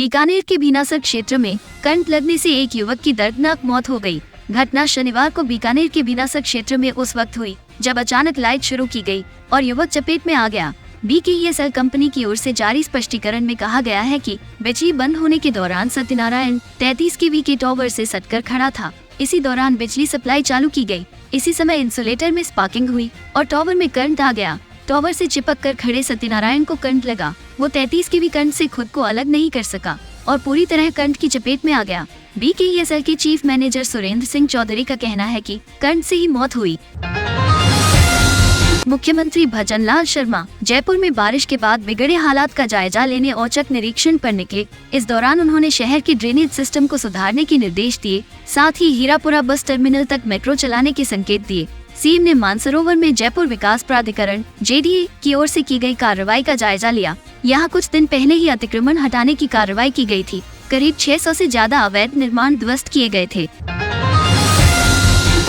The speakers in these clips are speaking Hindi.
बीकानेर के भीनासर क्षेत्र में करंट लगने से एक युवक की दर्दनाक मौत हो गई। घटना शनिवार को बीकानेर के भीनासर क्षेत्र में उस वक्त हुई जब अचानक लाइट शुरू की गई और युवक चपेट में आ गया। BKESL कंपनी की ओर से जारी स्पष्टीकरण में कहा गया है कि बिजली बंद होने के दौरान सत्यनारायण 33 kV के टॉवर से सटकर खड़ा था। इसी दौरान बिजली सप्लाई चालू की गई। इसी समय इंसुलेटर में स्पार्किंग हुई और टॉवर में करंट आ गया। टॉवर से चिपक कर खड़े सत्यनारायण को करंट लगा। वो 33 kV करंट से खुद को अलग नहीं कर सका और पूरी तरह करंट की चपेट में आ गया। BKESL के चीफ मैनेजर सुरेंद्र सिंह चौधरी का कहना है कि करंट से ही मौत हुई। मुख्यमंत्री भजनलाल शर्मा जयपुर में बारिश के बाद बिगड़े हालात का जायजा लेने औचक निरीक्षण पर निकले। इस दौरान उन्होंने शहर के ड्रेनेज सिस्टम को सुधारने के निर्देश दिए। साथ ही हीरापुरा बस टर्मिनल तक मेट्रो चलाने के संकेत दिए। सीएम ने मानसरोवर में जयपुर विकास प्राधिकरण JDA की ओर से की गई कार्रवाई का जायजा लिया। यहाँ कुछ दिन पहले ही अतिक्रमण हटाने की कार्रवाई की गई थी। करीब 600 से ज्यादा अवैध निर्माण ध्वस्त किए गए थे।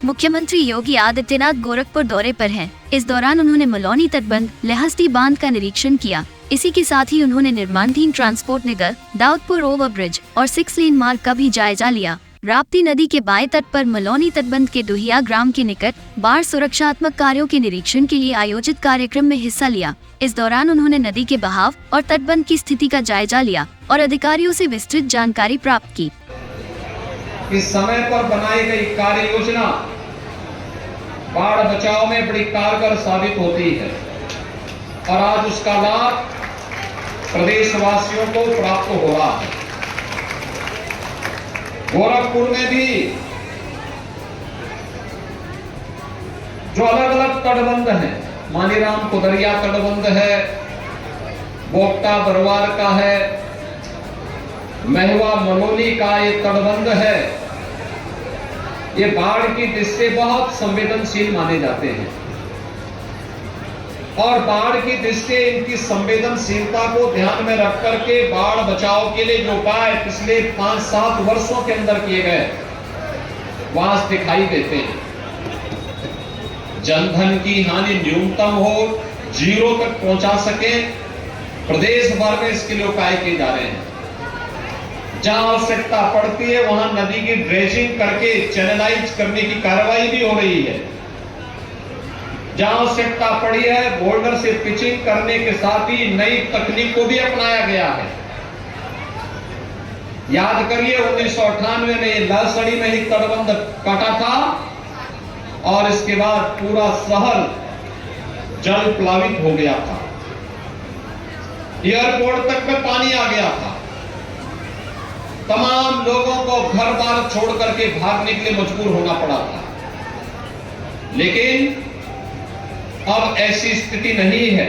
मुख्यमंत्री योगी आदित्यनाथ गोरखपुर दौरे पर हैं। इस दौरान उन्होंने मलौनी तटबंध लहस्ती बांध का निरीक्षण किया। इसी के साथ ही उन्होंने निर्माणाधीन ट्रांसपोर्ट निगर दाऊदपुर ओवरब्रिज और 6 लेन मार्ग का भी जायजा लिया। राप्ती नदी के बाएं तट पर मलौनी तटबंध के दुहिया ग्राम के निकट बाढ़ सुरक्षात्मक कार्यों के निरीक्षण के लिए आयोजित कार्यक्रम में हिस्सा लिया। इस दौरान उन्होंने नदी के बहाव और तटबंध की स्थिति का जायजा लिया और अधिकारियों से विस्तृत जानकारी प्राप्त की। इस समय पर बनाई गई कार्य योजना बाढ़ बचाव में बड़ी कारगर साबित होती है और आज उसका लाभ प्रदेशवासियों को प्राप्त हो रहा है। गोरखपुर में भी जो अलग अलग तटबंध हैं, मानीराम कुदरिया तटबंध है, बोक्टा बरवार का है, महवा मनोली का एक तटबंध है, ये बाढ़ की दृष्टि से बहुत संवेदनशील माने जाते हैं और बाढ़ की दृष्टि से इनकी संवेदनशीलता को ध्यान में रख करके बाढ़ बचाव के लिए जो उपाय पिछले 5-7 वर्षों के अंदर किए गए वहां दिखाई देते हैं। जनधन की हानि न्यूनतम हो, 0 तक पहुंचा सके, प्रदेश भर में इसके लिए उपाय किए जा रहे हैं। जहां आवश्यकता पड़ती है वहां नदी की ड्रेजिंग करके चैनलाइज करने की कार्रवाई भी हो रही है। जहां आवश्यकता पड़ी है बोल्डर से पिचिंग करने के साथ ही नई तकनीक को भी अपनाया गया है। याद करिए 1998 में लहसड़ी में ही तटबंध काटा था और इसके बाद पूरा शहर जल प्लावित हो गया था। एयरपोर्ट तक में पानी आ गया था। तमाम लोगों को घर बार छोड़ करके भागने के लिए मजबूर होना पड़ा था। लेकिन अब ऐसी स्थिति नहीं है।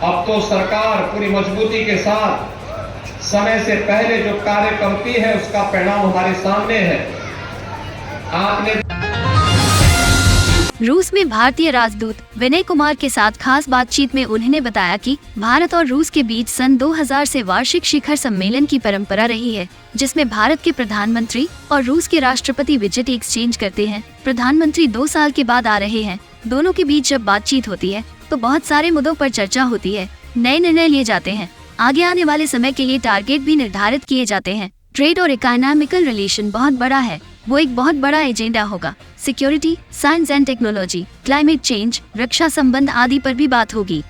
अब तो सरकार पूरी मजबूती के साथ समय से पहले जो कार्य करती है उसका परिणाम हमारे सामने है। आपने रूस में भारतीय राजदूत विनय कुमार के साथ खास बातचीत में उन्होंने बताया कि भारत और रूस के बीच सन 2000 से वार्षिक शिखर सम्मेलन की परंपरा रही है, जिसमें भारत के प्रधानमंत्री और रूस के राष्ट्रपति विजिट एक्सचेंज करते हैं। प्रधानमंत्री 2 साल के बाद आ रहे हैं। दोनों के बीच जब बातचीत होती है तो बहुत सारे मुद्दों पर चर्चा होती है, नए निर्णय लिए जाते हैं, आगे आने वाले समय के लिए टारगेट भी निर्धारित किए जाते हैं। ट्रेड और इकोनॉमिकल रिलेशन बहुत बड़ा है, वो एक बहुत बड़ा एजेंडा होगा। Security, science and technology, climate change, रक्षा संबंध आदि पर भी बात होगी।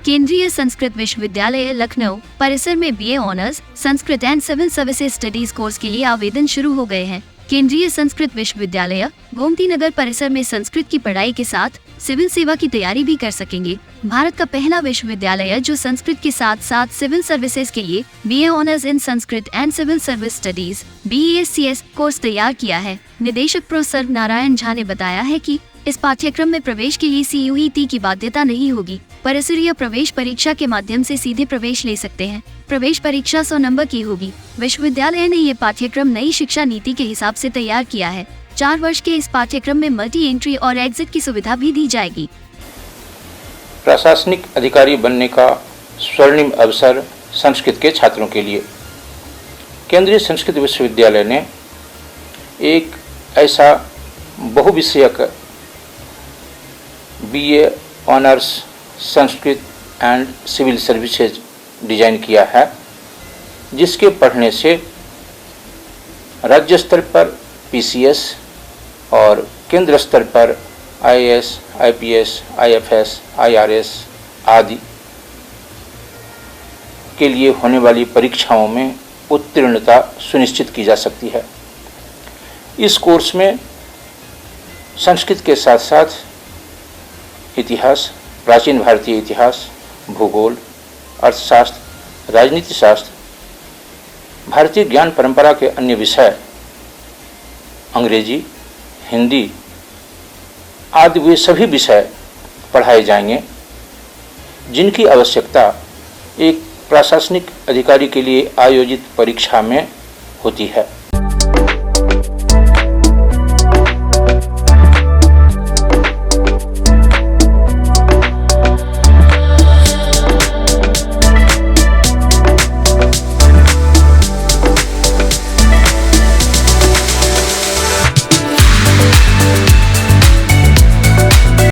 केंद्रीय संस्कृत विश्वविद्यालय लखनऊ परिसर में BA honours Sanskrit and civil services studies course के लिए आवेदन शुरू हो गए हैं। केंद्रीय संस्कृत विश्वविद्यालय गोमती नगर परिसर में संस्कृत की पढ़ाई के साथ सिविल सेवा की तैयारी भी कर सकेंगे। भारत का पहला विश्वविद्यालय जो संस्कृत के साथ साथ सिविल सर्विसेज के लिए BA honours in Sanskrit and civil service studies BASCS course तैयार किया है। निदेशक प्रो सर्व नारायण झा ने बताया है कि इस पाठ्यक्रम में प्रवेश के लिए CUET की बाध्यता नहीं होगी। परिसरीय प्रवेश परीक्षा के माध्यम से सीधे प्रवेश ले सकते हैं। प्रवेश परीक्षा 100 नंबर की होगी। विश्वविद्यालय ने ये पाठ्यक्रम नई शिक्षा नीति के हिसाब से तैयार किया है। 4 वर्ष के इस पाठ्यक्रम में मल्टी एंट्री और एग्जिट की सुविधा भी दी जाएगी। प्रशासनिक अधिकारी बनने का स्वर्णिम अवसर संस्कृत के छात्रों के लिए केंद्रीय संस्कृत विश्वविद्यालय ने एक ऐसा बहुविषयक BA honours Sanskrit and civil services design किया है, जिसके पढ़ने से राज्य स्तर पर पीसीएस और केंद्र स्तर पर आईएएस, आईपीएस, आईएफएस, आईआरएस आदि के लिए होने वाली परीक्षाओं में उत्तीर्णता सुनिश्चित की जा सकती है। इस कोर्स में संस्कृत के साथ साथ इतिहास, प्राचीन भारतीय इतिहास, भूगोल, अर्थशास्त्र, राजनीति शास्त्र, भारतीय ज्ञान परंपरा के अन्य विषय, अंग्रेजी, हिंदी आदि वे सभी विषय पढ़ाए जाएंगे जिनकी आवश्यकता एक प्रशासनिक अधिकारी के लिए आयोजित परीक्षा में होती है।